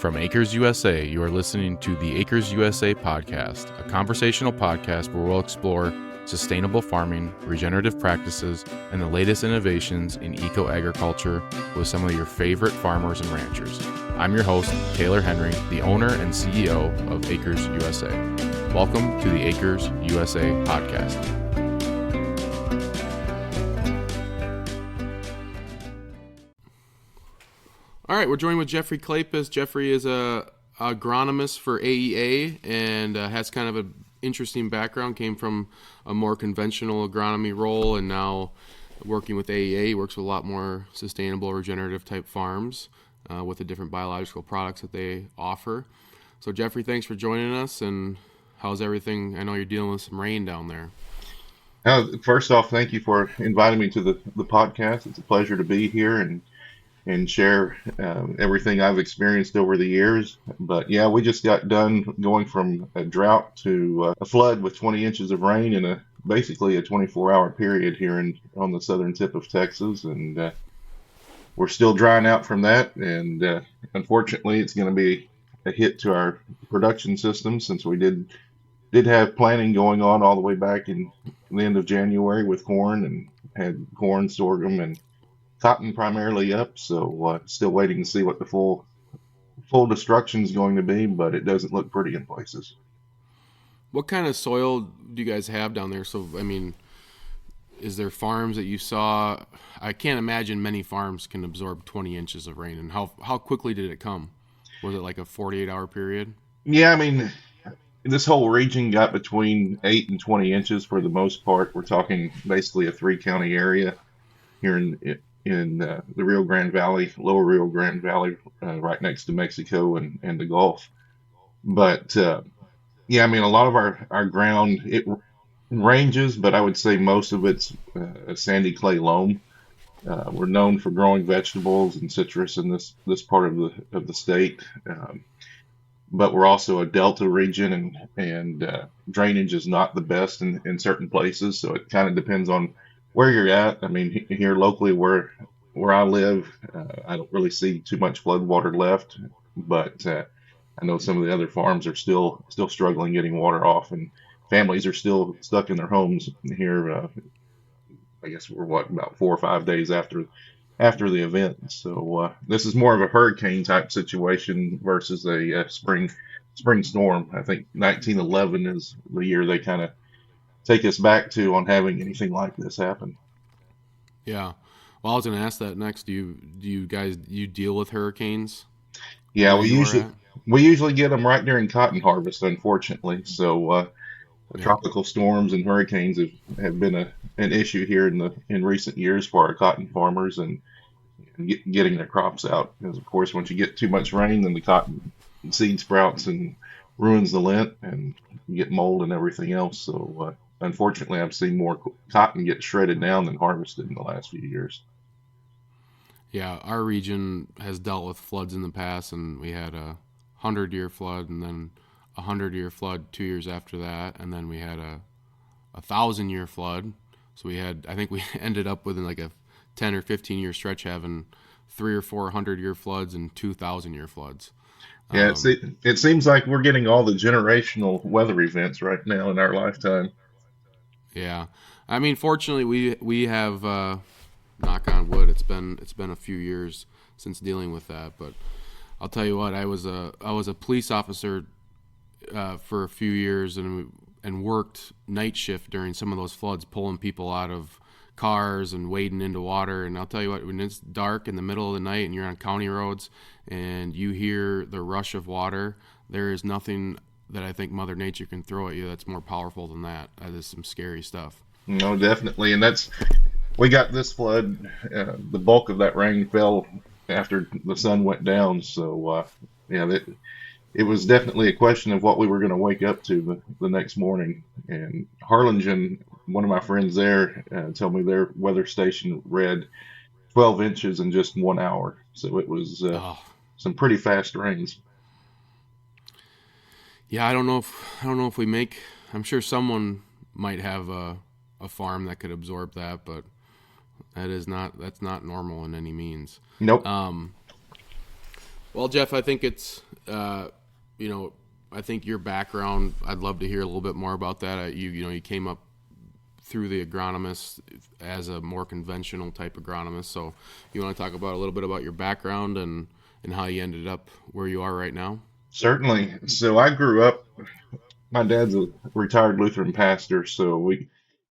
From Acres U.S.A., you are listening to the Acres U.S.A. podcast, a conversational podcast where we'll explore sustainable farming, regenerative practices, and the latest innovations in eco-agriculture with some of your favorite farmers and ranchers. I'm your host, Taylor Henry, the owner and CEO of Acres U.S.A. Welcome to the Acres U.S.A. podcast. All right, we're joined with Jeffrey Kleypas. Jeffrey is a agronomist for AEA and has kind of an interesting background. Came from a more conventional agronomy role and now working with AEA. He works with a lot more sustainable, regenerative type farms with the different biological products that they offer. So Jeffrey, thanks for joining us. And how's everything? I know you're dealing with some rain down there. First off, thank you for inviting me to the podcast. It's a pleasure to be here and share everything I've experienced over the years. But yeah, we just got done going from a drought to a flood with 20 inches of rain in basically a 24-hour period here on the southern tip of Texas. And we're still drying out from that. And unfortunately, it's going to be a hit to our production system since we did have planting going on all the way back in the end of January with corn and had corn, sorghum, and cotton primarily up, so still waiting to see what the full destruction is going to be, but it doesn't look pretty in places. What kind of soil do you guys have down there? So, I mean, is there farms that you saw? I can't imagine many farms can absorb 20 inches of rain. And how quickly did it come? Was it like a 48-hour period? Yeah, I mean, this whole region got between 8 and 20 inches for the most part. We're talking basically a 3-county area here in the Rio Grande Valley, lower Rio Grande Valley, right next to Mexico and the Gulf. But yeah, I mean, a lot of our ground, it ranges, but I would say most of it's a sandy clay loam. We're known for growing vegetables and citrus in this part of the state. But we're also a delta region and drainage is not the best in certain places. So it kind of depends on where you're at. I mean, here locally where I live, I don't really see too much flood water left, but I know some of the other farms are still struggling getting water off, and families are still stuck in their homes here. I guess we're about 4 or 5 days after the event. So this is more of a hurricane type situation versus a spring storm. I think 1911 is the year they kind of take us back to on having anything like this happen. Yeah. Well, I was going to ask that next. Do you guys deal with hurricanes? Yeah, we usually get them right during cotton harvest, unfortunately. So tropical storms and hurricanes have been an issue here in recent years for our cotton farmers and getting their crops out. Because of course, once you get too much rain, then the cotton seed sprouts and ruins the lint, and you get mold and everything else. So unfortunately, I've seen more cotton get shredded down than harvested in the last few years. Yeah, our region has dealt with floods in the past, and we had a 100-year flood, and then a 100-year flood 2 years after that, and then we had a 1,000-year flood. So I think we ended up within like a 10 or 15-year stretch having 3 or 4 100-year floods and 2,000-year floods. Yeah, it seems like we're getting all the generational weather events right now in our lifetime. Yeah, I mean, fortunately, we have knock on wood. It's been a few years since dealing with that, but I'll tell you what, I was a police officer for a few years and worked night shift during some of those floods, pulling people out of cars and wading into water. And I'll tell you what, when it's dark in the middle of the night and you're on county roads and you hear the rush of water, there is nothing that I think Mother Nature can throw at you that's more powerful than that. That is some scary stuff. No, definitely. And we got this flood, the bulk of that rain fell after the sun went down. So, yeah, it was definitely a question of what we were going to wake up to the next morning. And Harlingen, one of my friends there, told me their weather station read 12 inches in just 1 hour. So it was some pretty fast rains. Yeah, I don't know if we make. I'm sure someone might have a farm that could absorb that, but that's not normal in any means. Nope. Well, Jeff, I think it's you know, I think your background, I'd love to hear a little bit more about that. You came up through the agronomist as a more conventional type agronomist. So you want to talk about a little bit about your background and how you ended up where you are right now? Certainly. So I grew up, my dad's a retired Lutheran pastor, so we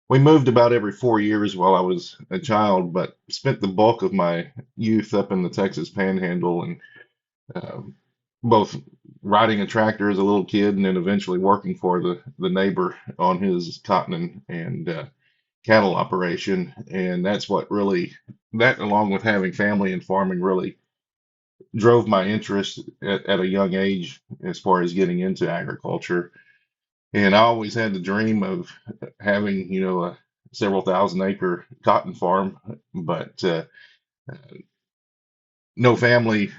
moved about every 4 years while I was a child, but spent the bulk of my youth up in the Texas Panhandle and um, both riding a tractor as a little kid and then eventually working for the neighbor on his cotton and cattle operation. And that's what really, that along with having family and farming really drove my interest at a young age as far as getting into agriculture. And I always had the dream of having, a several thousand acre cotton farm, but no family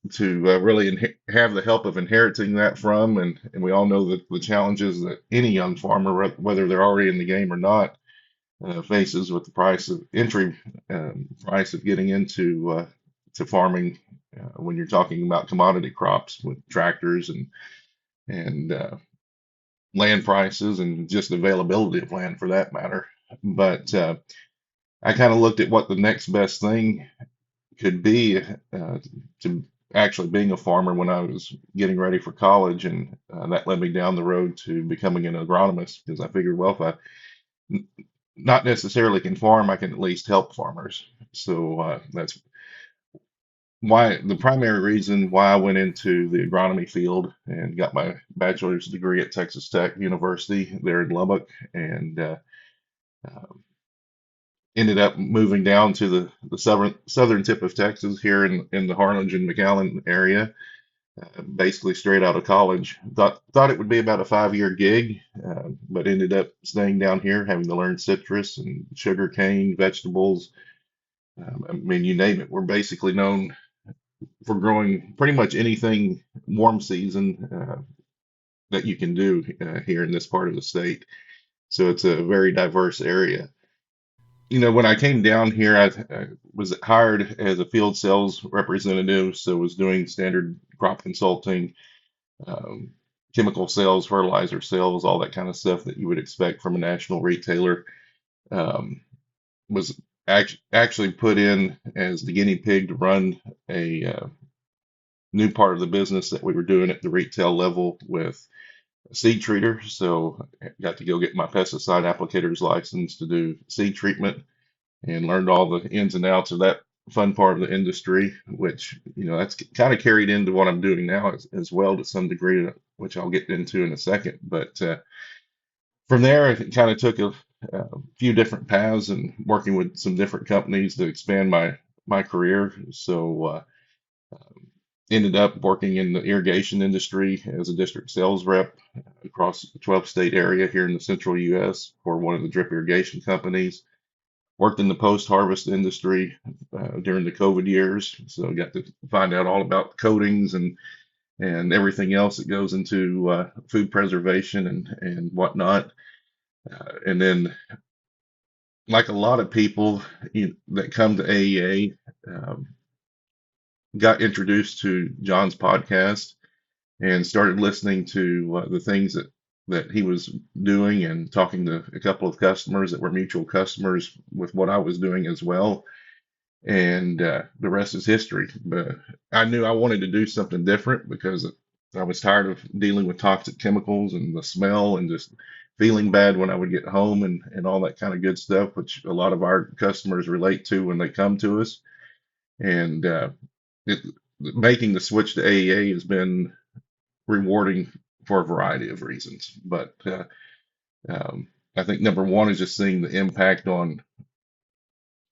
to really have the help of inheriting that from. And we all know that the challenges that any young farmer, whether they're already in the game or not, faces with the price of entry price of getting into to farming when you're talking about commodity crops with tractors and land prices and just availability of land for that matter. But I kind of looked at what the next best thing could be to actually being a farmer when I was getting ready for college, and that led me down the road to becoming an agronomist because I figured, well, if I n- not necessarily can farm, I can at least help farmers. So that's why the primary reason why I went into the agronomy field and got my bachelor's degree at Texas Tech University there in Lubbock, and uh, ended up moving down to the southern tip of Texas here in the Harlingen McAllen area, basically straight out of college. Thought it would be about a 5 year gig, but ended up staying down here, having to learn citrus and sugar cane, vegetables. I mean, you name it. We're basically known for growing pretty much anything warm season that you can do here in this part of the state. So it's a very diverse area. When I came down here, I was hired as a field sales representative, so was doing standard crop consulting, um, chemical sales, fertilizer sales, all that kind of stuff that you would expect from a national retailer. Um, was actually put in as the guinea pig to run a new part of the business that we were doing at the retail level with a seed treater. So I got to go get my pesticide applicator's license to do seed treatment and learned all the ins and outs of that fun part of the industry, which, that's kind of carried into what I'm doing now as well to some degree, which I'll get into in a second. But from there, it kind of took a few different paths and working with some different companies to expand my career. So ended up working in the irrigation industry as a district sales rep across the 12 state area here in the central U.S. for one of the drip irrigation companies. Worked in the post-harvest industry during the COVID years, so I got to find out all about coatings and everything else that goes into food preservation and whatnot. And then, like a lot of people that come to AEA, got introduced to John's podcast and started listening to the things that he was doing and talking to a couple of customers that were mutual customers with what I was doing as well. And the rest is history. But I knew I wanted to do something different because I was tired of dealing with toxic chemicals and the smell and just feeling bad when I would get home and all that kind of good stuff, which a lot of our customers relate to when they come to us. And it, making the switch to AEA has been rewarding for a variety of reasons. But I think number one is just seeing the impact on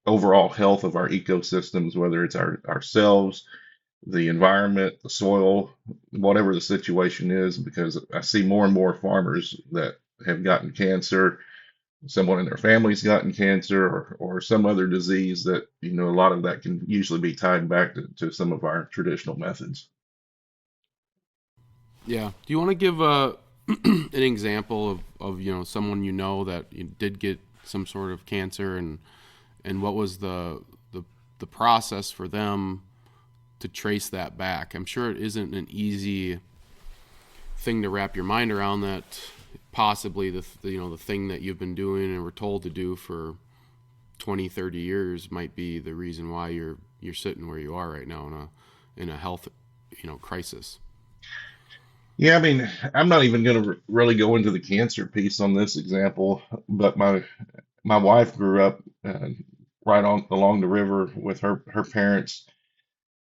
overall health of our ecosystems, whether it's ourselves, the environment, the soil, whatever the situation is, because I see more and more farmers that have gotten cancer, someone in their family's gotten cancer, or some other disease that, a lot of that can usually be tied back to some of our traditional methods. Yeah. Do you want to give an example of someone that did get some sort of cancer and what was the process for them to trace that back. I'm sure it isn't an easy thing to wrap your mind around, that possibly the thing that you've been doing and were told to do for 20, 30 years might be the reason why you're sitting where you are right now in a health crisis. Yeah, I mean, I'm not even going to really go into the cancer piece on this example, but my wife grew up right on along the river with her parents,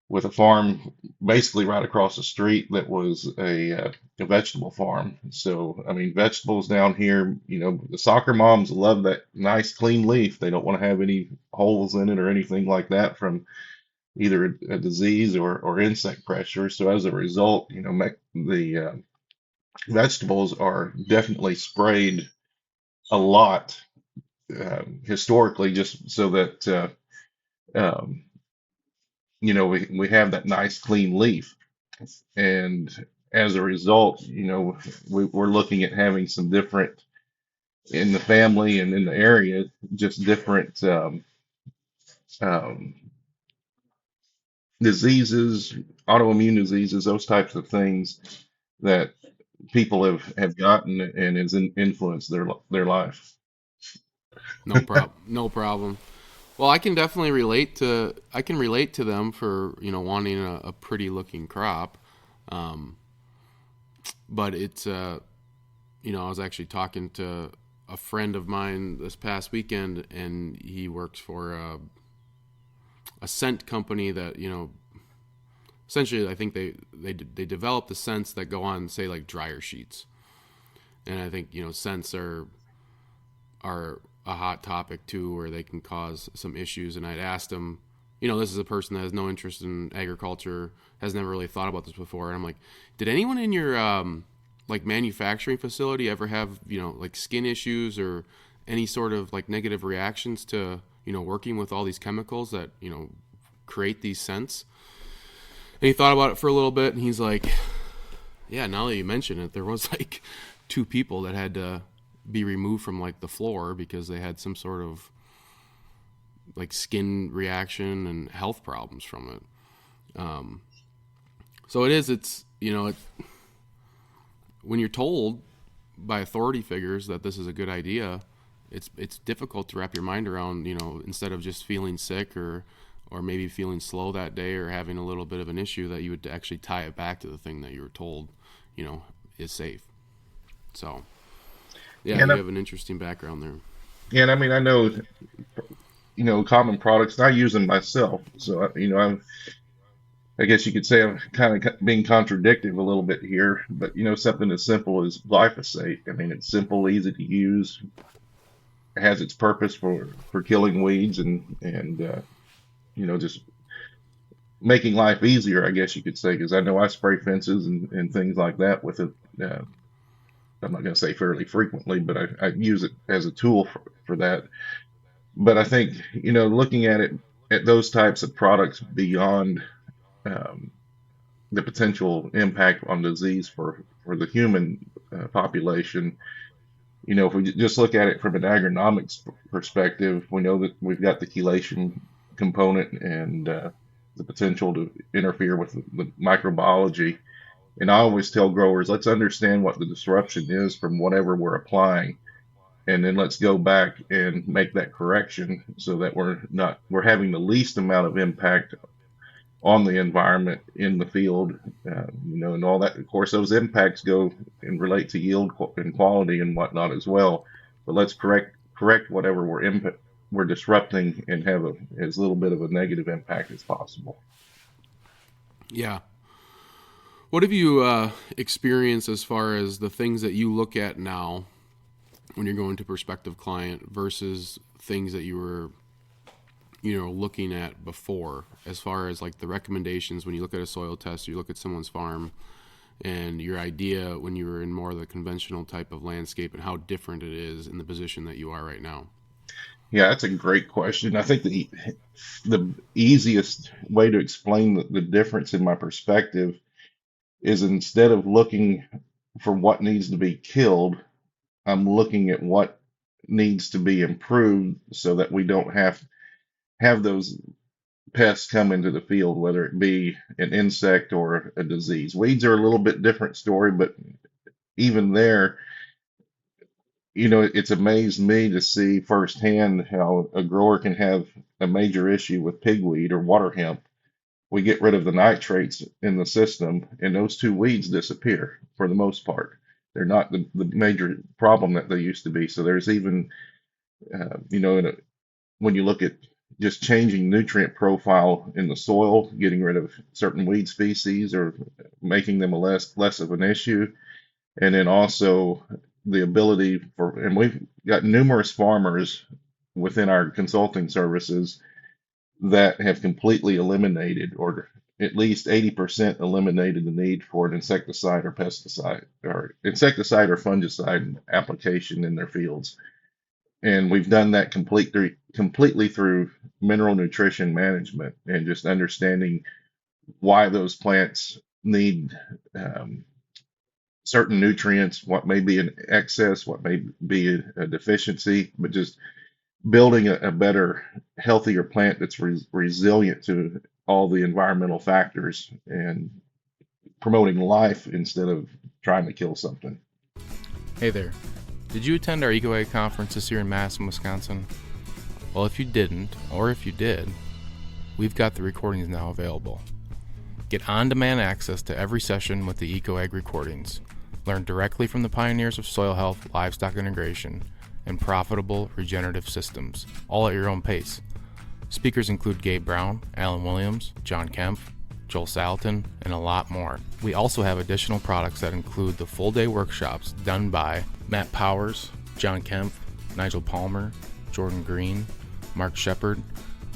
with a farm basically right across the street that was a vegetable farm. So, I mean, vegetables down here, the soccer moms love that nice clean leaf. They don't want to have any holes in it or anything like that from either a disease or insect pressure. So as a result, the vegetables are definitely sprayed a lot historically, just so that um, we have that nice clean leaf. And as a result, we're looking at having some different in the family and in the area, just different um, diseases, autoimmune diseases, those types of things that people have gotten and has influenced their life. No problem. No problem. Well, I can relate to them for wanting a pretty looking crop, um, but it's I was actually talking to a friend of mine this past weekend, and he works for a scent company that essentially I think they develop the scents that go on, say, like dryer sheets, and I think scents are a hot topic too, where they can cause some issues. And I'd asked him, this is a person that has no interest in agriculture, has never really thought about this before, and I'm like, did anyone in your like manufacturing facility ever have like skin issues or any sort of like negative reactions to working with all these chemicals that create these scents? And he thought about it for a little bit, and he's like, yeah, now that you mention it, there was like two people that had to be removed from like the floor because they had some sort of like skin reaction and health problems from it. So it's when you're told by authority figures that this is a good idea, it's difficult to wrap your mind around. Instead of just feeling sick or maybe feeling slow that day or having a little bit of an issue, that you would actually tie it back to the thing that you were told is safe. So yeah, Yeah, you have an interesting background there. and I mean, I know, common products, and I use them myself. So, I guess you could say I'm kind of being contradictive a little bit here, but something as simple as glyphosate. I mean, it's simple, easy to use, has its purpose for killing weeds and just making life easier, I guess you could say, because I know I spray fences and things like that with it. I'm not going to say fairly frequently, but I use it as a tool for that. But I think, looking at those types of products beyond um, the potential impact on disease for the human population, if we just look at it from an agronomics perspective, we know that we've got the chelation component and the potential to interfere with the microbiology. And I always tell growers, let's understand what the disruption is from whatever we're applying, and then let's go back and make that correction so that we're having the least amount of impact on the environment in the field, and all that. Of course, those impacts go and relate to yield and quality and whatnot as well. But let's correct whatever we're disrupting and have as little bit of a negative impact as possible. Yeah. What have you experienced as far as the things that you look at now when you're going to prospective client versus things that you were looking at before, as far as like the recommendations when you look at a soil test, you look at someone's farm, and your idea when you were in more of the conventional type of landscape, and how different it is in the position that you are right now? Yeah, that's a great question. I think the easiest way to explain the difference in my perspective is, instead of looking for what needs to be killed, I'm looking at what needs to be improved so that we don't have those pests come into the field, whether it be an insect or a disease. Weeds are a little bit different story, but even there, it's amazed me to see firsthand how a grower can have a major issue with pigweed or water hemp. We get rid of the nitrates in the system, and those two weeds disappear for the most part. They're not the major problem that they used to be. So there's even, when you look at just changing nutrient profile in the soil, getting rid of certain weed species or making them a less of an issue, and then also the ability for, and we've got numerous farmers within our consulting services that have completely eliminated, or at least 80% eliminated, the need for an insecticide or pesticide or insecticide or fungicide application in their fields. And we've done that completely through mineral nutrition management and just understanding why those plants need certain nutrients, what may be an excess, what may be a deficiency, but just building a better, healthier plant that's resilient to all the environmental factors and promoting life instead of trying to kill something. Hey there. Did you attend our EcoAg conference this year in Madison, Wisconsin? Well, if you didn't, or if you did, we've got the recordings now available. Get on-demand access to every session with the EcoAg recordings. Learn directly from the pioneers of soil health, livestock integration, and profitable regenerative systems, all at your own pace. Speakers include Gabe Brown, Alan Williams, John Kempf, Joel Salatin, and a lot more. We also have additional products that include the full-day workshops done by Matt Powers, John Kempf, Nigel Palmer, Jordan Green, Mark Shepard,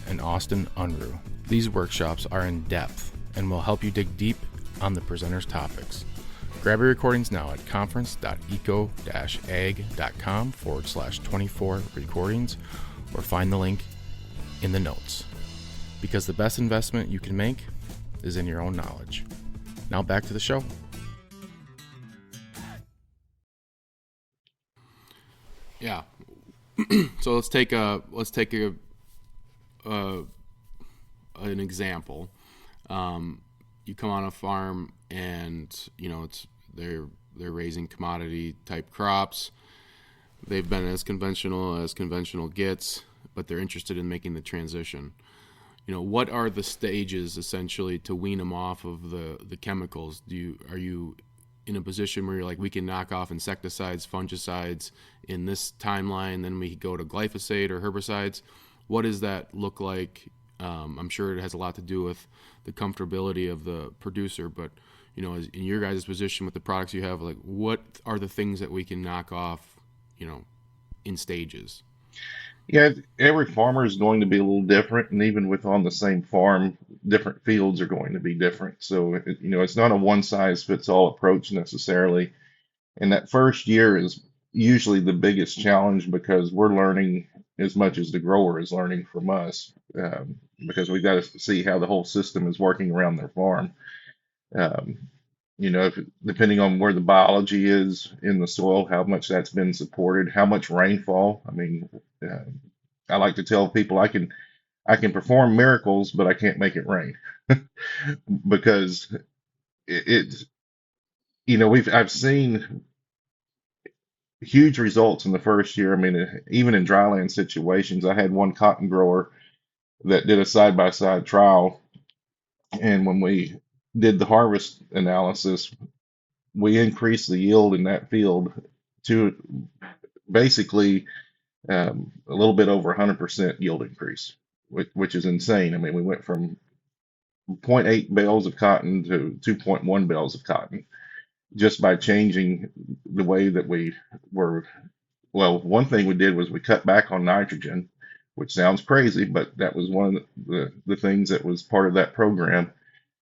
and Austin Unruh. These workshops are in depth and will help you dig deep on the presenters' topics. Grab your recordings now at conference.eco-ag.com/24 recordings or find the link in the notes. Because the best investment you can make is in your own knowledge. Now back to the show. Yeah. So let's take an example. You come on a farm and they're raising commodity type crops. They've been as conventional gets, but they're interested in making the transition. What are the stages essentially to wean them off of the chemicals? Are you in a position where you're like, we can knock off insecticides, fungicides in this timeline, then we go to glyphosate or herbicides? What does that look like? I'm sure it has a lot to do with the comfortability of the producer, but in your guys' position with the products you have, like, what are the things that we can knock off, in stages? Yeah, every farmer is going to be a little different, and even with on the same farm, different fields are going to be different. So, it's not a one size fits all approach necessarily. And that first year is usually the biggest challenge because we're learning as much as the grower is learning from us, because we've got to see how the whole system is working around their farm. Um, depending on where the biology is in the soil, how much that's been supported, how much rainfall. I mean, uh, I like to tell people I can perform miracles, but I can't make it rain because it's I've seen huge results in the first year. I mean, even in dryland situations, I had one cotton grower that did a side by side trial, and when we did the harvest analysis, we increased the yield in that field to basically a little bit over 100% yield increase, which is insane. I mean, we went from zero point 0.8 bales of cotton to 2.1 bales of cotton just by changing the way that we were. Well, one thing we did was we cut back on nitrogen, which sounds crazy, but that was one of the things that was part of that program.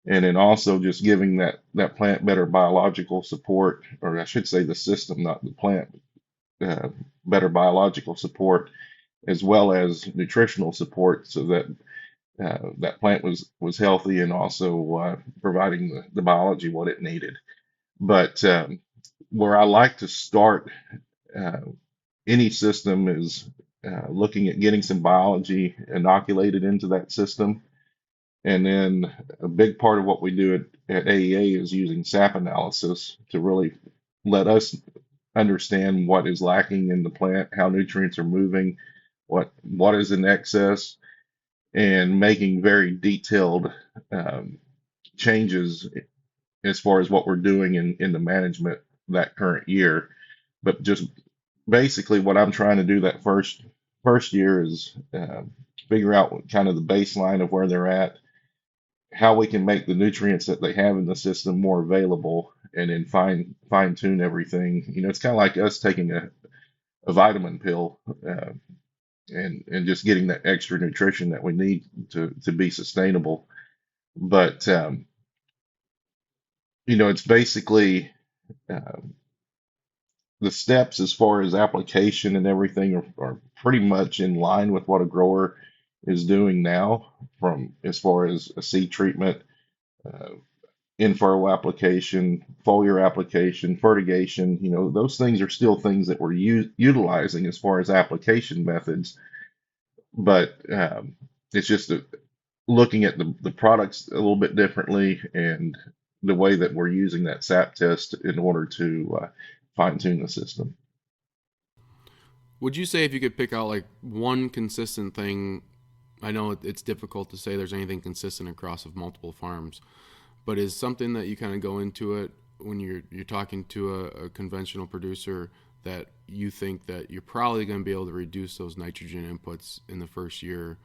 And then also just giving that plant better biological support, or I should say the system, not the plant, uh, better biological support, as well as nutritional support, so that that plant was healthy and also providing the biology what it needed. But where I like to start uh, any system is looking at getting some biology inoculated into that system. And then a big part of what we do at AEA is using SAP analysis to really let us understand what is lacking in the plant, how nutrients are moving, what is in excess, and making very detailed um, changes as far as what we're doing in the management that current year. But just basically what I'm trying to do that first year is figure out what kind of the baseline of where they're at, how we can make the nutrients that they have in the system more available, and then fine tune everything. It's kind of like us taking a vitamin pill, and just getting that extra nutrition that we need to be sustainable. But it's basically um, the steps as far as application and everything are pretty much in line with what a grower is doing now, from as far as a seed treatment, uh, in-furrow application, foliar application, fertigation. Those things are still things that we're utilizing as far as application methods, but it's just looking at the products a little bit differently, and the way that we're using that SAP test in order to fine tune the system. Would you say if you could pick out like one consistent thing? I know it's difficult to say there's anything consistent across of multiple farms, but is something that you kind of go into it when you're talking to a conventional producer that you think that you're probably going to be able to reduce those nitrogen inputs in the first year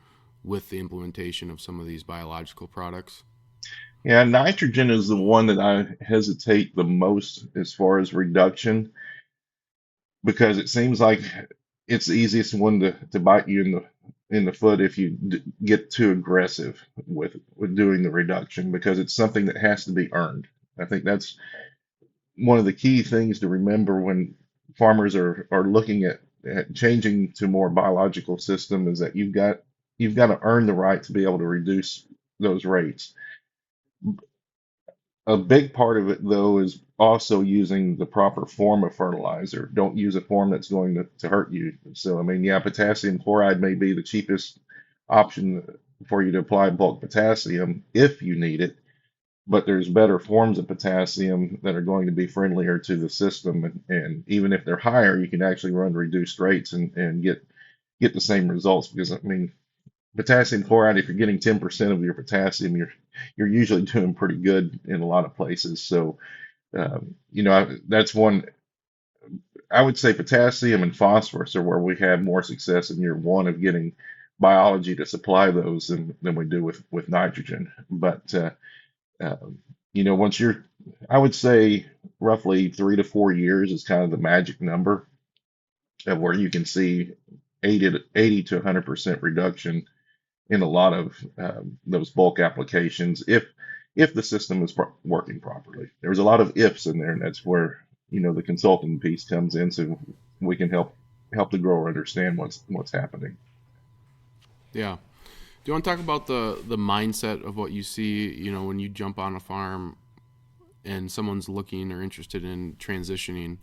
with the implementation of some of these biological products? Yeah, nitrogen is the one that I hesitate the most as far as reduction, because it seems like it's the easiest one to bite you in the foot if you get too aggressive with doing the reduction, because it's something that has to be earned. I think that's one of the key things to remember when farmers are looking at changing to more biological system, is that you've got to earn the right to be able to reduce those rates. A big part of it, though, is also using the proper form of fertilizer. Don't use a form that's going to hurt you. So, I mean, yeah, potassium chloride may be the cheapest option for you to apply bulk potassium if you need it, but there's better forms of potassium that are going to be friendlier to the system. And even if they're higher, you can actually run reduced rates and get the same results. Because, I mean, potassium chloride, if you're getting 10% of your potassium, you're usually doing pretty good in a lot of places. So, that's one. I would say potassium and phosphorus are where we have more success in year one of getting biology to supply those than we do with nitrogen. But once I would say roughly 3 to 4 years is kind of the magic number of where you can see 80 to 100% reduction in a lot of those bulk applications, if the system is working properly. There's a lot of ifs in there, and that's where the consulting piece comes in, so we can help the grower understand what's happening. Yeah. Do you want to talk about the mindset of what you see, when you jump on a farm and someone's looking or interested in transitioning?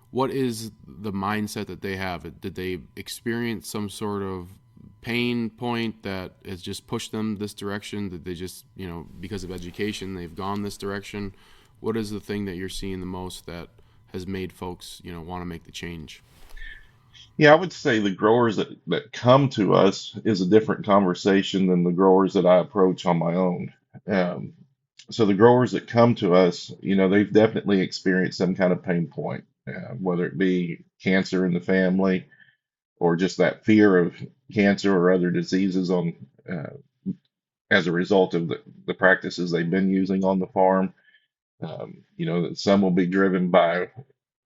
What is the mindset that they have? Did they experience some sort of pain point that has just pushed them this direction? Did they just, because of education, they've gone this direction? What is the thing that you're seeing the most that has made folks, want to make the change? Yeah, I would say the growers that come to us is a different conversation than the growers that I approach on my own. Um, so the growers that come to us, they've definitely experienced some kind of pain point, whether it be cancer in the family, or just that fear of cancer or other diseases uh, as a result of the practices they've been using on the farm. Some will be driven by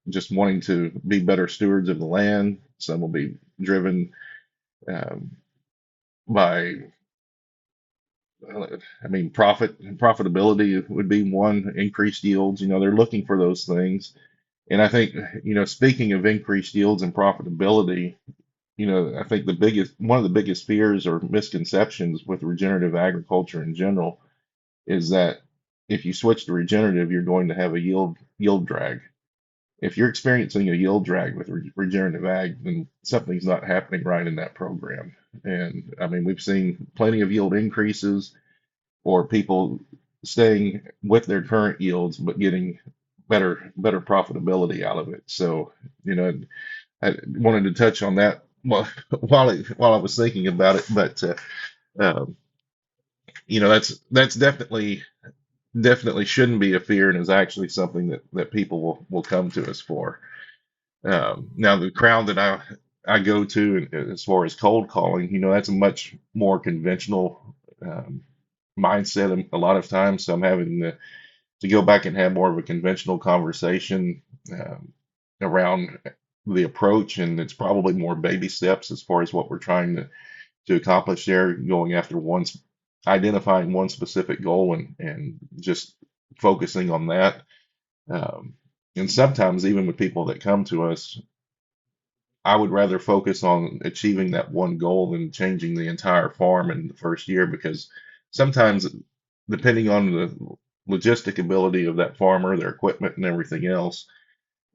just wanting to be better stewards of the land. Some will be driven um, by, I mean, profitability would be one, increased yields. They're looking for those things. And I think, speaking of increased yields and profitability, I think one of the biggest fears or misconceptions with regenerative agriculture in general is that if you switch to regenerative, you're going to have a yield drag. If you're experiencing a yield drag with regenerative ag, then something's not happening right in that program. And I mean, we've seen plenty of yield increases, or people staying with their current yields but getting better profitability out of it. So, I wanted to touch on that while I was thinking about it, but um, that's definitely shouldn't be a fear, and is actually something that people will come to us for. Now, the crowd that I go to, as far as cold calling, that's a much more conventional um, mindset a lot of times. So I'm having to go back and have more of a conventional conversation around the approach, and it's probably more baby steps as far as what we're trying to accomplish there, going after identifying one specific goal and just focusing on that. Um, and sometimes even with people that come to us, I would rather focus on achieving that one goal than changing the entire farm in the first year, because sometimes, depending on the logistic ability of that farmer, their equipment and everything else,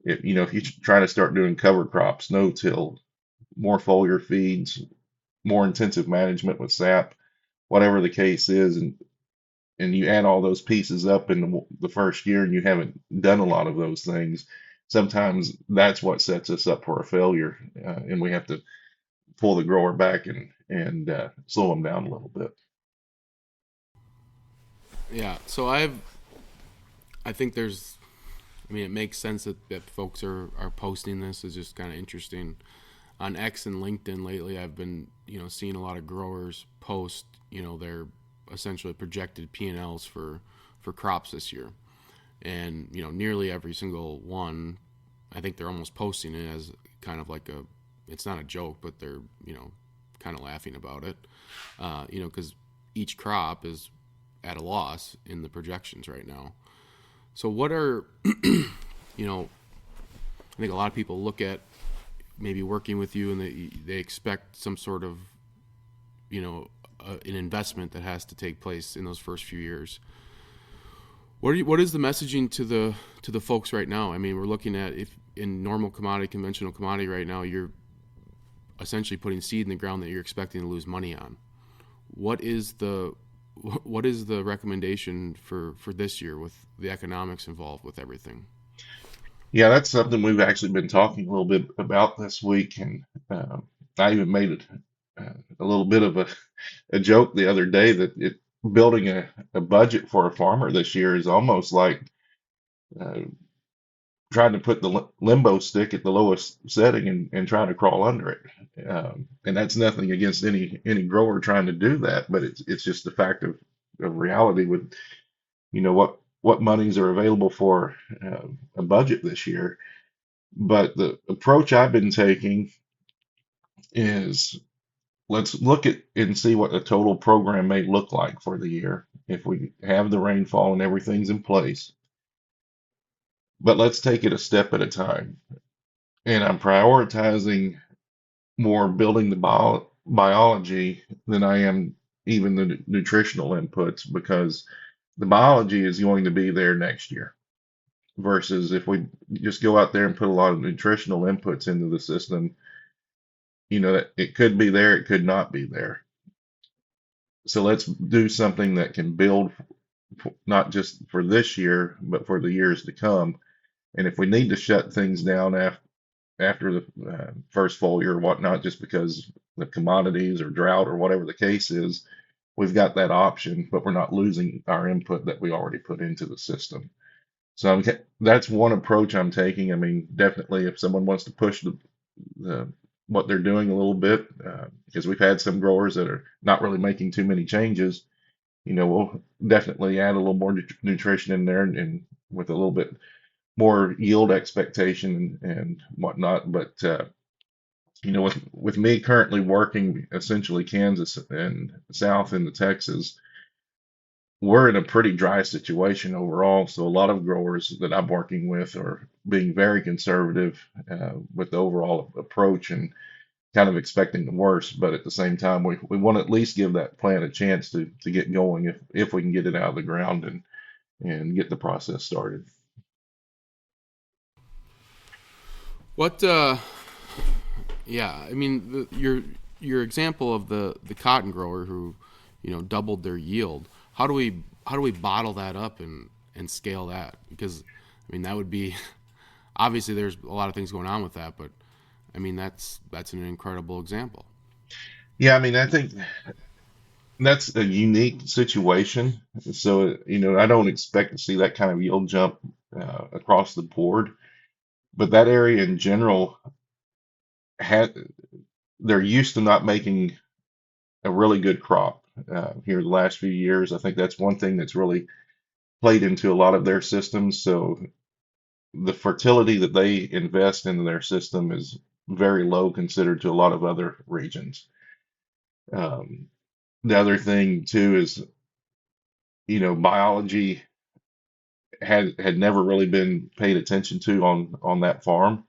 if you try to start doing cover crops, no-till, more foliar feeds, more intensive management with sap, whatever the case is, and you add all those pieces up in the first year and you haven't done a lot of those things, sometimes that's what sets us up for a failure, and we have to pull the grower back and slow them down a little bit. Yeah. So I think it makes sense that folks are posting this. Is just kind of interesting. On X and LinkedIn lately, I've been, seeing a lot of growers post, their essentially projected P&Ls for crops this year. And, nearly every single one, I think they're almost posting it as kind of like it's not a joke, but they're, kind of laughing about it. Because each crop is at a loss in the projections right now. So what are, I think a lot of people look at maybe working with you and they expect some sort of, an investment that has to take place in those first few years. What is the messaging to the folks right now? I mean, we're looking at, if in normal commodity, conventional commodity right now, you're essentially putting seed in the ground that you're expecting to lose money on. What is the recommendation for this year with the economics involved with everything? Yeah, that's something we've actually been talking a little bit about this week, and I even made it a little bit of a joke the other day that building a budget for a farmer this year is almost like uh, trying to put the limbo stick at the lowest setting and trying to crawl under it. And that's nothing against any grower trying to do that, but it's just the fact of reality with what monies are available for a budget this year. But the approach I've been taking is, let's look at and see what the total program may look like for the year if we have the rainfall and everything's in place. But let's take it a step at a time. And I'm prioritizing more building the biology than I am even the nutritional inputs, because the biology is going to be there next year. Versus if we just go out there and put a lot of nutritional inputs into the system, it could be there, it could not be there. So let's do something that can build not just for this year, but for the years to come. And if we need to shut things down after the first full year or whatnot, just because the commodities or drought or whatever the case is, we've got that option, but we're not losing our input that we already put into the system. So that's one approach I'm taking. I mean, definitely, if someone wants to push what they're doing a little bit, because we've had some growers that are not really making too many changes, we'll definitely add a little more nutrition in there and with a little bit more yield expectation and whatnot. But with me currently working essentially Kansas and south into Texas, we're in a pretty dry situation overall. So a lot of growers that I'm working with are being very conservative with the overall approach and kind of expecting the worst. But at the same time, we want to at least give that plant a chance to get going if we can get it out of the ground and get the process started. What? Yeah, I mean, your example of the cotton grower who, doubled their yield. how do we bottle that up and scale that? Because I mean that would be obviously there's a lot of things going on with that, but I mean that's an incredible example. Yeah, I mean, I think that's a unique situation. So, I don't expect to see that kind of yield jump across the board. But that area in general had they're used to not making a really good crop here the last few years. I think that's one thing that's really played into a lot of their systems. So the fertility that they invest into their system is very low considered to a lot of other regions. Um, the other thing too is, biology had never really been paid attention to on that farm.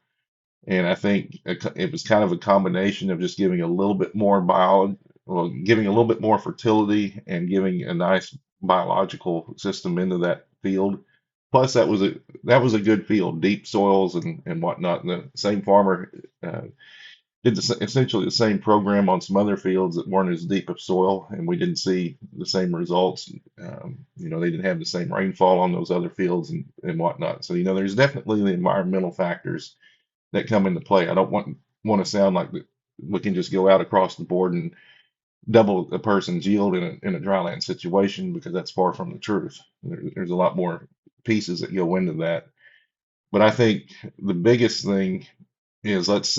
And I think it was kind of a combination of just giving a little bit more biology, well, giving a little bit more fertility and giving a nice biological system into that field. Plus, that was a good field, deep soils and whatnot. And the same farmer did essentially the same program on some other fields that weren't as deep of soil, and we didn't see the same results. They didn't have the same rainfall on those other fields and whatnot. So, there's definitely the environmental factors that come into play. I don't want to sound like we can just go out across the board and double a person's yield in a dryland situation, because that's far from the truth. There's a lot more pieces that go into that. But I think the biggest thing is, let's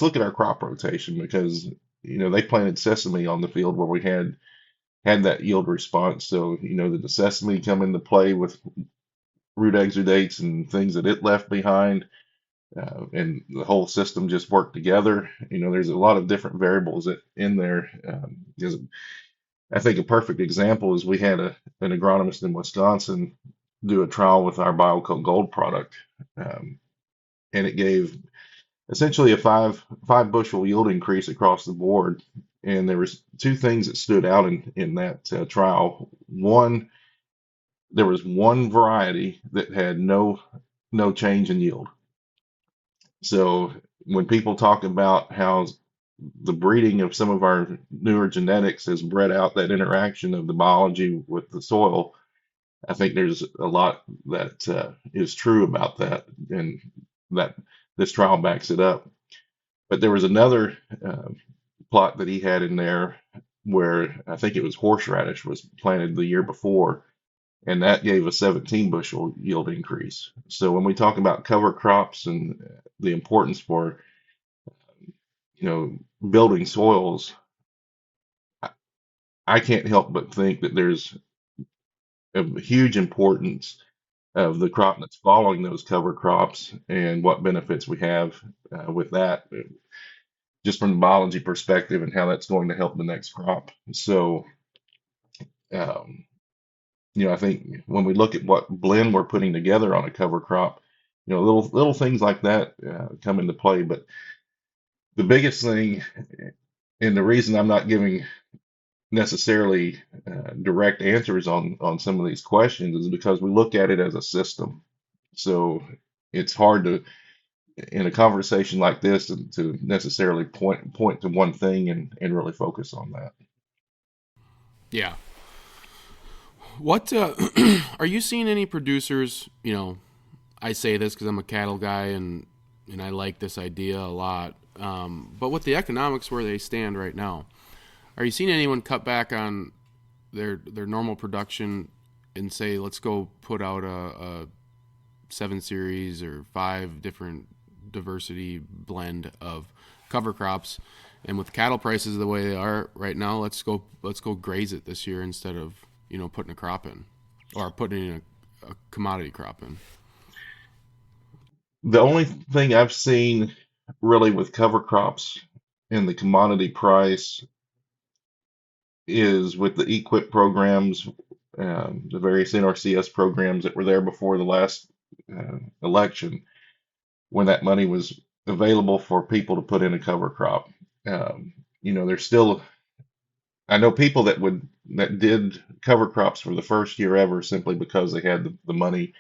look at our crop rotation, because they planted sesame on the field where we had that yield response. So did the sesame come into play with root exudates and things that it left behind, and the whole system just worked together? There's a lot of different variables in there. Because I think a perfect example is we had an agronomist in Wisconsin do a trial with our BioCo Gold product, um, and it gave essentially a five bushel yield increase across the board. And there was two things that stood out in that trial. One, there was one variety that had no change in yield. So when people talk about how the breeding of some of our newer genetics has bred out that interaction of the biology with the soil, I think there's a lot that is true about that, and that this trial backs it up. But there was another plot that he had in there where I think it was horseradish was planted the year before, and that gave a 17 bushel yield increase. So when we talk about cover crops and the importance for you know building soils, I I can't help but think that there's a huge importance of the crop that's following those cover crops and what benefits we have with that, just from the biology perspective and how that's going to help the next crop. So, um, I think when we look at what blend we're putting together on a cover crop, little things like that come into play. But the biggest thing, and the reason I'm not giving necessarily direct answers on some of these questions, is because we look at it as a system. So it's hard to, in a conversation like this, to necessarily point to one thing and really focus on that. Yeah. What are you seeing any producers? I say this because I'm a cattle guy and I like this idea a lot. But with the economics where they stand right now, are you seeing anyone cut back on their normal production and say, let's go put out a 7 series or 5 different diversity blend of cover crops, and with cattle prices the way they are right now, let's go graze it this year instead of putting a crop in or putting in a commodity crop in? The only thing I've seen really with cover crops in the commodity price is with the EQIP programs, the various NRCS programs that were there before the last election, when that money was available for people to put in a cover crop. There's still, I know people that did cover crops for the first year ever simply because they had the money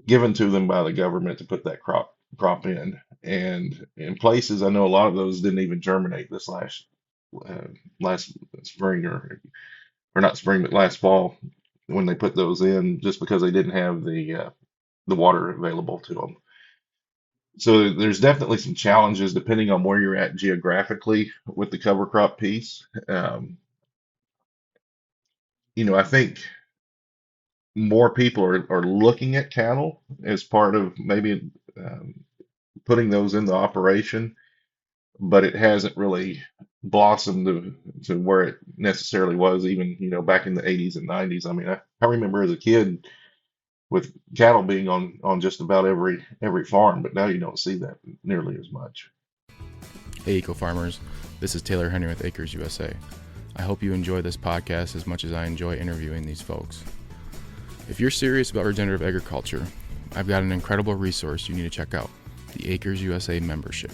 given to them by the government to put that crop in. And in places, I know a lot of those didn't even germinate this last spring or or not spring, but last fall when they put those in, just because they didn't have the water available to them. So there's definitely some challenges depending on where you're at geographically with the cover crop piece. I think more people are looking at cattle as part of maybe um, putting those into operation, but it hasn't really blossomed to where it necessarily was even, back in the 80s and 90s. I mean, I remember as a kid with cattle being on just about every farm, but now you don't see that nearly as much. Hey, eco farmers. This is Taylor Henry with Acres U.S.A. I hope you enjoy this podcast as much as I enjoy interviewing these folks. If you're serious about regenerative agriculture, I've got an incredible resource you need to check out, the Acres U.S.A. membership.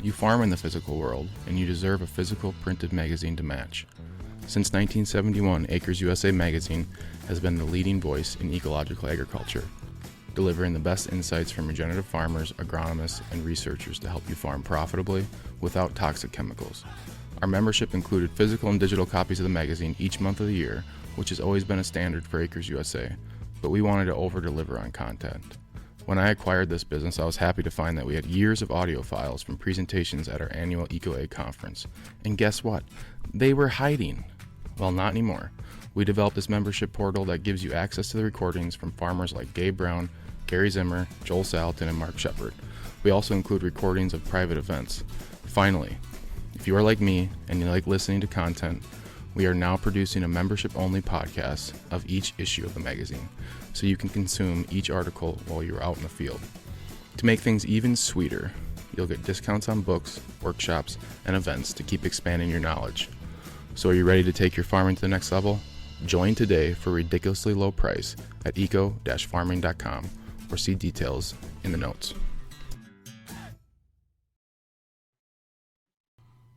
You farm in the physical world, and you deserve a physical printed magazine to match. Since 1971, Acres U.S.A. magazine has been the leading voice in ecological agriculture, delivering the best insights from regenerative farmers, agronomists, and researchers to help you farm profitably without toxic chemicals. Our membership included physical and digital copies of the magazine each month of the year, which has always been a standard for Acres USA, but we wanted to over-deliver on content. When I acquired this business, I was happy to find that we had years of audio files from presentations at our annual EcoA conference. And guess what? They were hiding. Well, not anymore. We developed this membership portal that gives you access to the recordings from farmers like Gabe Brown, Gary Zimmer, Joel Salatin, and Mark Shepard. We also include recordings of private events. Finally, if you are like me and you like listening to content, we are now producing a membership-only podcast of each issue of the magazine, so you can consume each article while you're out in the field. To make things even sweeter, you'll get discounts on books, workshops, and events to keep expanding your knowledge. So are you ready to take your farming to the next level? Join today for a ridiculously low price at eco-farming.com or see details in the notes.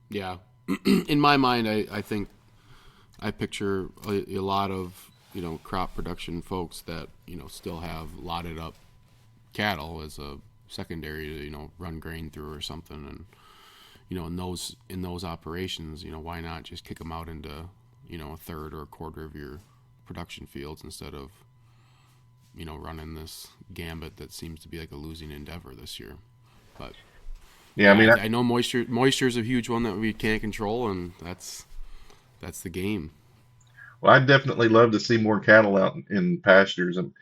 Yeah. In my mind, I think I picture a lot of, crop production folks that, still have lotted up cattle as a secondary to, run grain through or something. And, in those operations, why not just kick them out into, a third or a quarter of your production fields instead of, running this gambit that seems to be like a losing endeavor this year. But Yeah, I mean, I know moisture is a huge one that we can't control, and that's the game. well, I'd definitely love to see more cattle out in pastures, and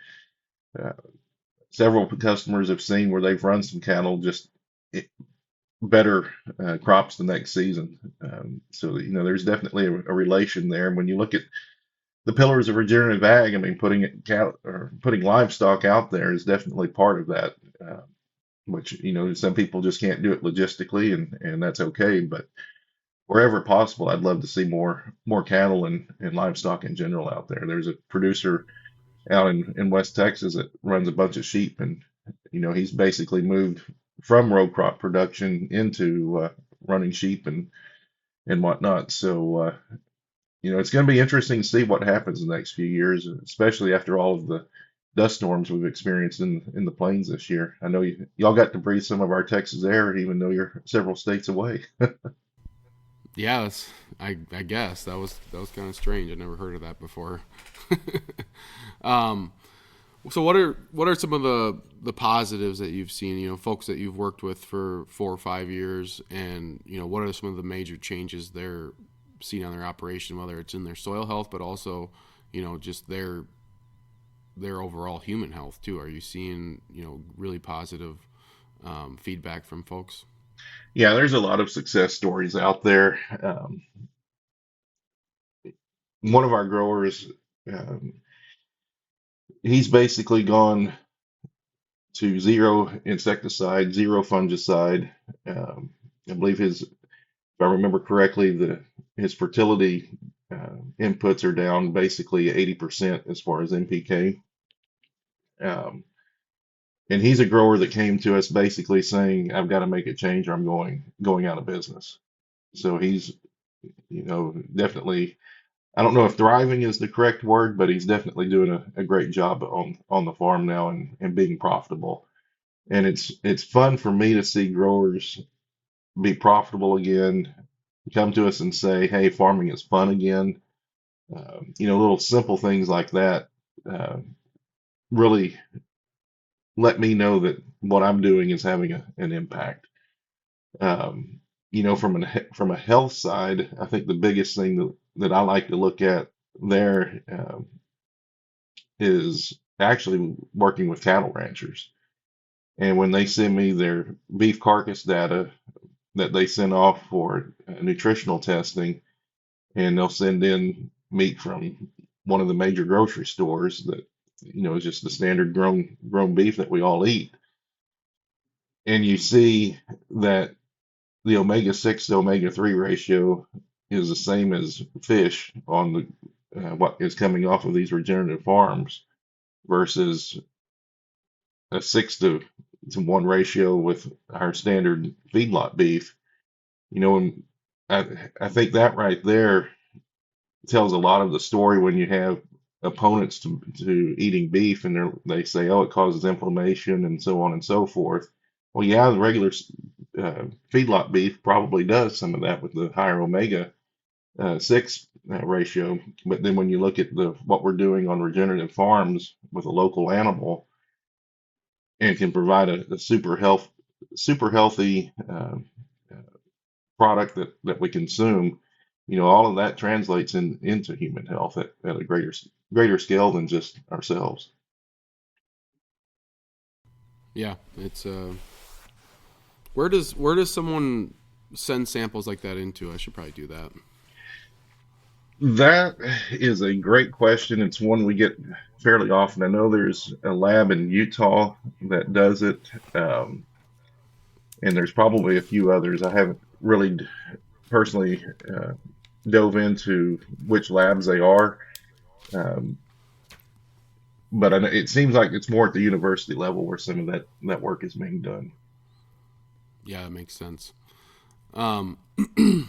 uh, several customers have seen where they've run some cattle just i- better crops the next season. So there's definitely a relation there. And when you look at the pillars of regenerative ag, I mean, putting it cattle or putting livestock out there is definitely part of that. Which some people just can't do it logistically, and that's okay. But wherever possible, I'd love to see more cattle and livestock in general out there. There's a producer out in West Texas that runs a bunch of sheep, and he's basically moved from row crop production into running sheep and whatnot. So it's going to be interesting to see what happens in the next few years, especially after all of the dust storms we've experienced in the plains this year. I know y'all got to breathe some of our Texas air, even though you're several states away. Yeah, I guess that was kind of strange. I never heard of that before. So what are some of the positives that you've seen? Folks that you've worked with for 4 or 5 years, and what are some of the major changes they're seeing on their operation, whether it's in their soil health, but also just their overall human health too. Are you seeing really positive feedback from folks? Yeah, there's a lot of success stories out there. One of our growers, um, he's basically gone to zero insecticide, zero fungicide. I believe if I remember correctly, his fertility inputs are down basically 80% as far as NPK. Um, and he's a grower that came to us basically saying, "I've got to make a change, or I'm going out of business." So he's, definitely. I don't know if thriving is the correct word, but he's definitely doing a great job on the farm now and being profitable. And it's fun for me to see growers be profitable again, come to us and say, "Hey, farming is fun again." Little simple things like that uh, really let me know that what I'm doing is having an impact. Um, from a health side, I think the biggest thing that I like to look at there is actually working with cattle ranchers. And when they send me their beef carcass data that they send off for nutritional testing, and they'll send in meat from one of the major grocery stores that is just the standard grown beef that we all eat, and you see that the omega 6 to omega 3 ratio is the same as fish on the what is coming off of these regenerative farms versus a 6 to 1 ratio with our standard feedlot beef. And I think that right there tells a lot of the story when you have opponents to eating beef, and they say, oh, it causes inflammation and so on and so forth. Well, yeah, the regular feedlot beef probably does some of that with the higher omega 6 ratio. But then when you look at what we're doing on regenerative farms with a local animal and can provide a super healthy product that we consume, all of that translates into human health at a greater scale than just ourselves. Yeah, it's where does someone send samples like that into? I should probably do that. That is a great question. It's one we get fairly often. I know there's a lab in Utah that does it, and there's probably a few others. I haven't really personally dove into which labs they are, um, but it seems like it's more at the university level where some of that work is being done. Yeah, that makes sense. To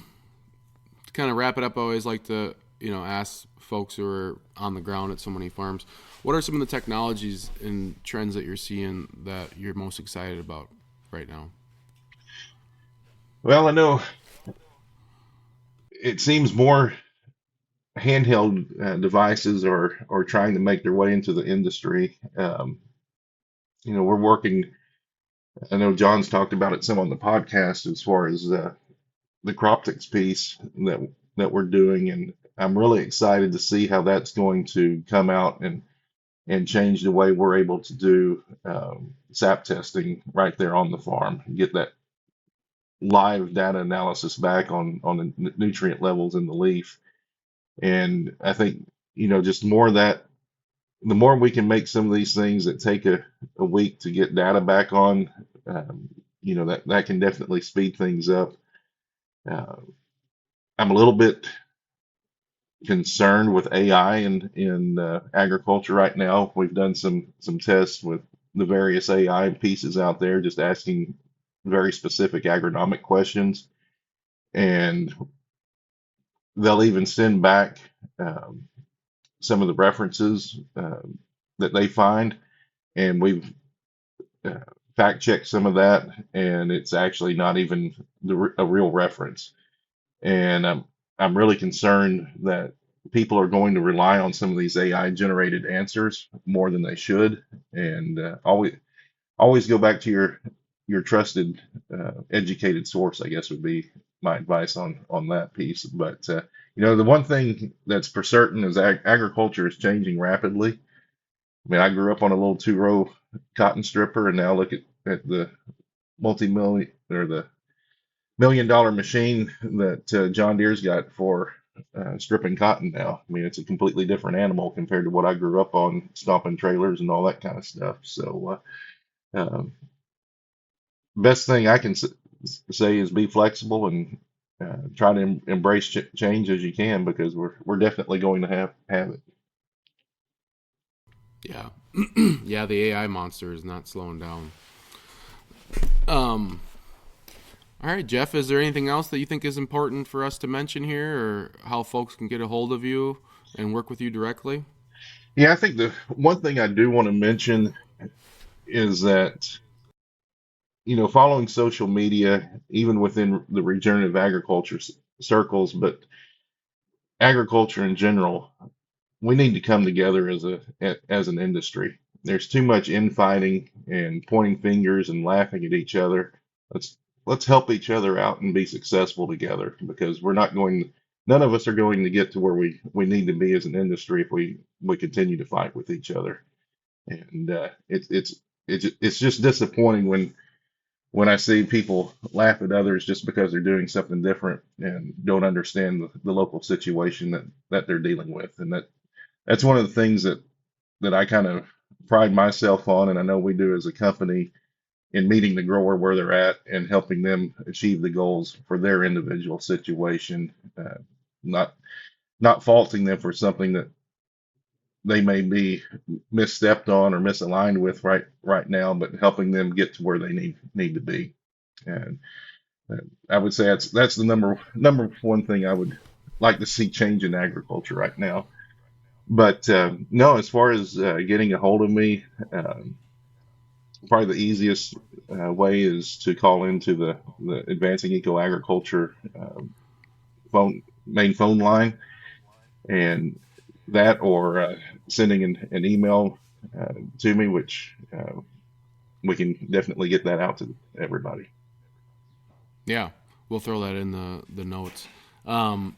kind of wrap it up, I always like to ask folks who are on the ground at so many farms, what are some of the technologies and trends that you're seeing that you're most excited about right now? Well, I know it seems more handheld devices are trying to make their way into the industry. We're working. I know John's talked about it some on the podcast as far as the Croptics piece that we're doing, and I'm really excited to see how that's going to come out and change the way we're able to do sap testing right there on the farm, get that live data analysis back on the nutrient levels in the leaf. And I think, just more of that, the more we can make some of these things that take a week to get data back on, that can definitely speed things up. Uh, I'm a little bit concerned with AI in agriculture right now. We've done some tests with the various AI pieces out there, just asking very specific agronomic questions, and they'll even send back some of the references that they find, and we've uh, fact checked some of that, and it's actually not even a real reference. And I'm really concerned that people are going to rely on some of these AI generated answers more than they should, and always go back to your trusted educated source, I guess, would be my advice on that piece. But the one thing that's for certain is agriculture is changing rapidly. I mean, I grew up on a little 2 row cotton stripper, and now look at the multi-million or the $1 million machine that John Deere's got for stripping cotton now. I mean, it's a completely different animal compared to what I grew up on, stomping trailers and all that kind of stuff. So, best thing I can say is be flexible and try to embrace change as you can, because we're definitely going to have it. Yeah. Yeah, the AI monster is not slowing down. All right, Jeff, is there anything else that you think is important for us to mention here, or how folks can get a hold of you and work with you directly? Yeah, I think the one thing I do want to mention is that following social media, even within the regenerative agriculture circles, but agriculture in general, we need to come together as an industry. There's too much infighting and pointing fingers and laughing at each other. Let's let's help each other out and be successful together, because none of us are going to get to where we need to be as an industry if we continue to fight with each other. And it's just disappointing when I see people laugh at others just because they're doing something different and don't understand the local situation that they're dealing with. And that's one of the things that I kind of pride myself on, and I know we do as a company, in meeting the grower where they're at and helping them achieve the goals for their individual situation, not not faulting them for something that they may be misstepped on or misaligned with right now, but helping them get to where they need to be. And I would say that's the number one thing I would like to see change in agriculture right now. But no, as far as getting a hold of me, probably the easiest way is to call into the Advancing Eco Agriculture main phone line, and that, or sending an email to me, which we can definitely get that out to everybody. Yeah, we'll throw that in the notes. I'll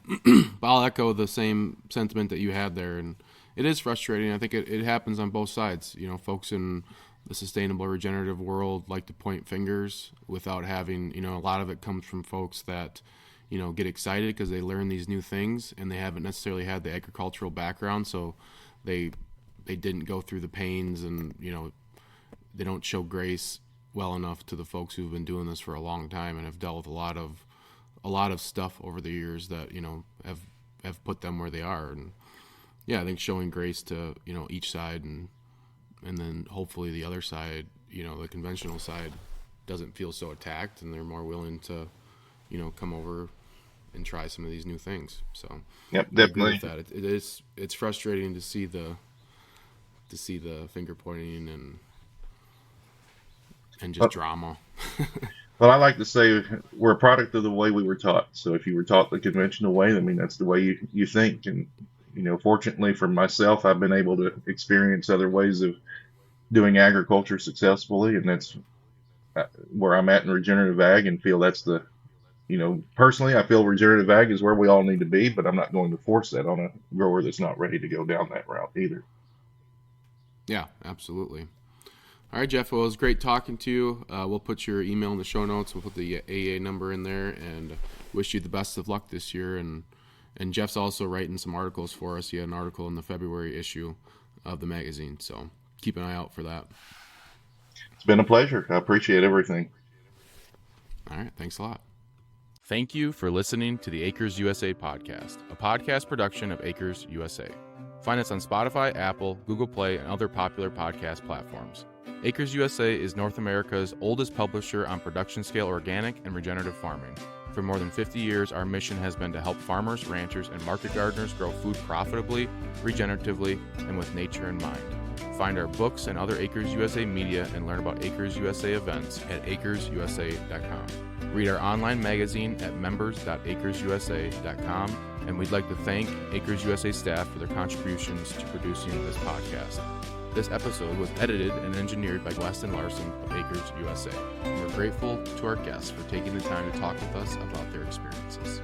echo the same sentiment that you had there, and it is frustrating. I think it happens on both sides. You know, folks in the sustainable regenerative world like to point fingers without having, a lot of it comes from folks that, get excited because they learn these new things and they haven't necessarily had the agricultural background, so they didn't go through the pains, and they don't show grace well enough to the folks who've been doing this for a long time and have dealt with a lot of stuff over the years that have put them where they are. And yeah, I think showing grace to each side, and then hopefully the other side, the conventional side, doesn't feel so attacked and they're more willing to come over and try some of these new things. So yep, I agree definitely. with that. It's frustrating to see the finger pointing and just drama. Well, I like to say we're a product of the way we were taught. So if you were taught the conventional way, I mean, that's the way you think. And fortunately for myself, I've been able to experience other ways of doing agriculture successfully, and that's where I'm at in regenerative ag, and feel that's personally, I feel regenerative ag is where we all need to be, but I'm not going to force that on a grower that's not ready to go down that route either. Yeah, absolutely. All right, Jeff, well, it was great talking to you. We'll put your email in the show notes. We'll put the AA number in there, and wish you the best of luck this year. And Jeff's also writing some articles for us. He had an article in the February issue of the magazine, so keep an eye out for that. It's been a pleasure. I appreciate everything. All right, thanks a lot. Thank you for listening to the Acres USA podcast, a podcast production of Acres USA. Find us on Spotify, Apple, Google Play, and other popular podcast platforms. Acres USA is North America's oldest publisher on production-scale organic and regenerative farming. For more than 50 years, our mission has been to help farmers, ranchers, and market gardeners grow food profitably, regeneratively, and with nature in mind. Find our books and other Acres USA media and learn about Acres USA events at acresusa.com. Read our online magazine at members.acresusa.com, and we'd like to thank Acres USA staff for their contributions to producing this podcast. This episode was edited and engineered by Weston Larson of Acres USA. And we're grateful to our guests for taking the time to talk with us about their experiences.